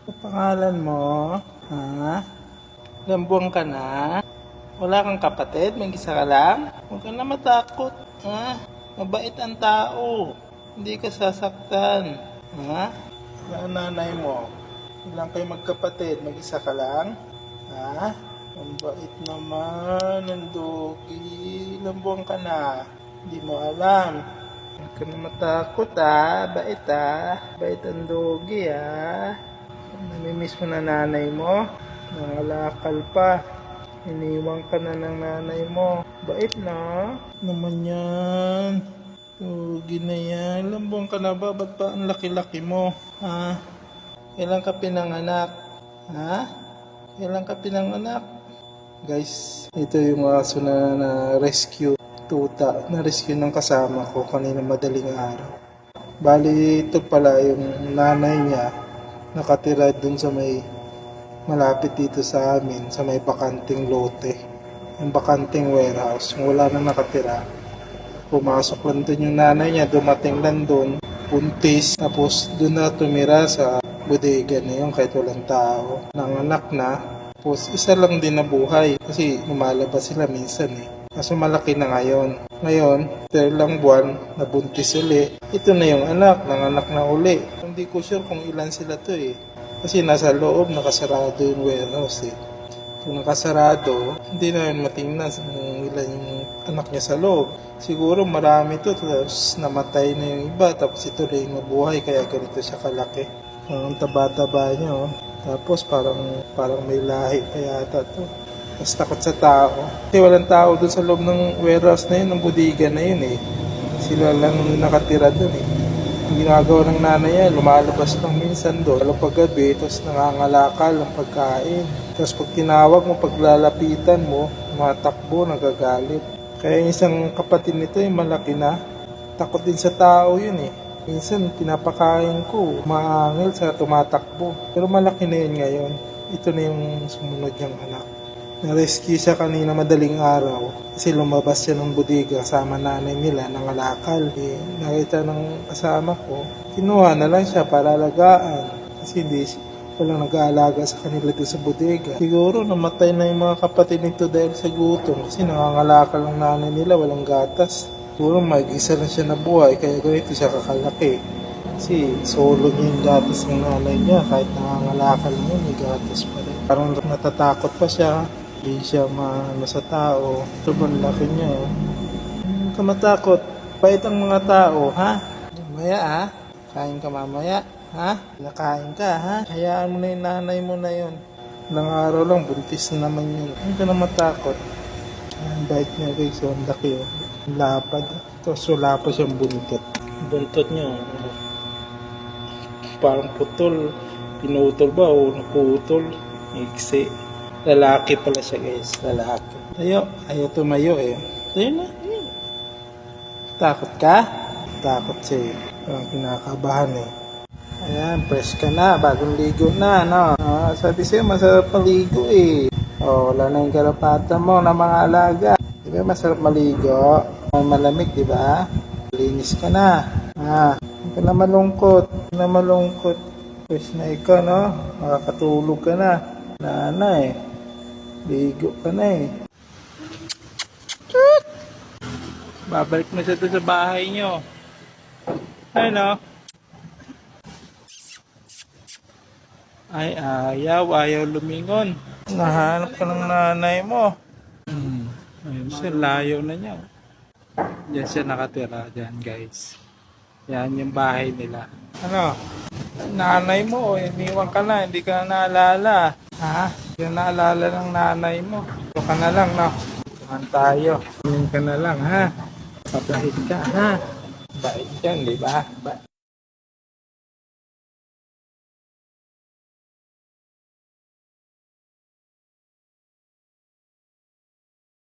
Ang pangalan mo? Ha? Ilang buwan ka na? Wala kang kapatid? May isa ka lang? Huwag ka na matakot. Ha? Mabait ang tao. Hindi ka sasaktan. Ha? Wala ang nanay mo. Ilang kayo magkapatid? May isa ka lang? Ha? Ang bait naman ng Dogi. Ilang buwan ka na? Hindi mo alam. Huwag ka na matakot bait Bait ang Dogi Namimiss mo na nanay mo. Nangalakal pa. Iniwan ka na ng nanay mo. Bait na. Naman yan. Dogi na yan. Ilang buwan ka na ba? Ba't pa ang laki-laki mo? Ha? Kailan ka pinanganak? Ha? Kailan ka pinanganak? Guys, ito yung aso na rescue. Tuta. Na-rescue ng kasama ko kanina madaling araw. Bali, ito pala yung nanay niya. Nakatira dun sa may malapit dito sa amin, sa may bakanting lote. Yung bakanting warehouse. Wala na nakatira. Pumasok lang dun yung nanay niya, dumating lang dun, puntis, tapos dun na tumira sa bodega na yun kahit walang tao. Nanganak na, tapos isa lang din nabuhay kasi lumalabas sila minsan Kaso malaki na ngayon. Ngayon, 3 lang buwan, nabuntis uli. Ito na yung anak, nanganak na uli. Hindi ko sure kung ilan sila to Kasi nasa loob, nakasarado yung warehouse Kung nakasarado, hindi na yun matingnan kung ilan yung anak niya sa loob. Siguro marami to, tapos namatay na yung iba, tapos ito rin yung mabuhay, kaya ganito siya kalaki. Ang taba-taba niya Tapos parang may lahi kaya ata to. Tapos takot sa tao. Kasi walang tao doon sa loob ng warehouse na yun, ng bodega na yun Sila lang nakatira doon Ang ginagawa ng nanay yan, lumalabas lang minsan doon. Lalo pag gabi, tapos nangangalakal ang pagkain. Tapos pag tinawag mo, paglalapitan mo, matakbo, nagagalit. Kaya yung isang kapatid nito malaki na. Takot din sa tao yun Minsan pinapakain ko, maangil sa tumatakbo. Pero malaki na yun ngayon. Ito na yung sumunod niyang anak. Na-rescue siya kanina madaling araw kasi lumabas siya ng bodega kasama nanay nila nangalakal. Nakita ng kasama ko, kinuha na lang siya para alagaan kasi walang nag-aalaga sa kanila dito sa bodega. Siguro namatay na yung mga kapatid nito dahil sa gutom kasi nangangalakal ng nanay nila, walang gatas. Siguro mag-isa lang siya nabuhay kaya ganito siya kakalaki. Kasi solo niya yung gatas ng nanay niya kahit nangangalakal niya, may gatas pa rin. Parang natatakot pa siya. Hindi siya maano sa tao. Sobrang laki niya Huwag ka matakot. Bait ang mga tao, ha? Mamaya, kain ka mamaya, ha? Nakain ka, ha? Hayaan mo na yung nanay mo na yun. Ilang araw lang, buntis na naman yun. Huwag ka na matakot. Ang bait niya guys, ang laki Ang lapad. Tapos wala pa siyang buntot. Buntot niya, parang putol. Pinutol ba o naputol? Iksi. Lalaki pala siya guys, lalaki. Ayaw tumayo Tayo na. Takot ka? Takot siya Parang kinakabahan Ayan, fresh ka na, bagong ligo na, no? Sabi sa'yo, masarap maligo wala na yung karapatan mo na mga alaga. Di ba masarap maligo? Malamig, di ba? Linis ka na. Hindi ka na malungkot. Hindi ka na malungkot. Fresh na ikaw, no? Makakatulog ka na. Ligo ka na Babalik na siya sa bahay nyo. Ano? Ay, ayaw lumingon. Nahanap ka ng nanay mo. Ayun siya, layo na niya. Diyan siya nakatira, dyan guys. Yan yung bahay nila. Ano? Nanay mo, iniwan ka na, hindi ka na naalala. Hindi ka naalala ng nanay mo. Ito ka na lang, no? Tuhan tayo. Tingin ka na lang, ha? Pabait ka, ha? Bait yan, di ba?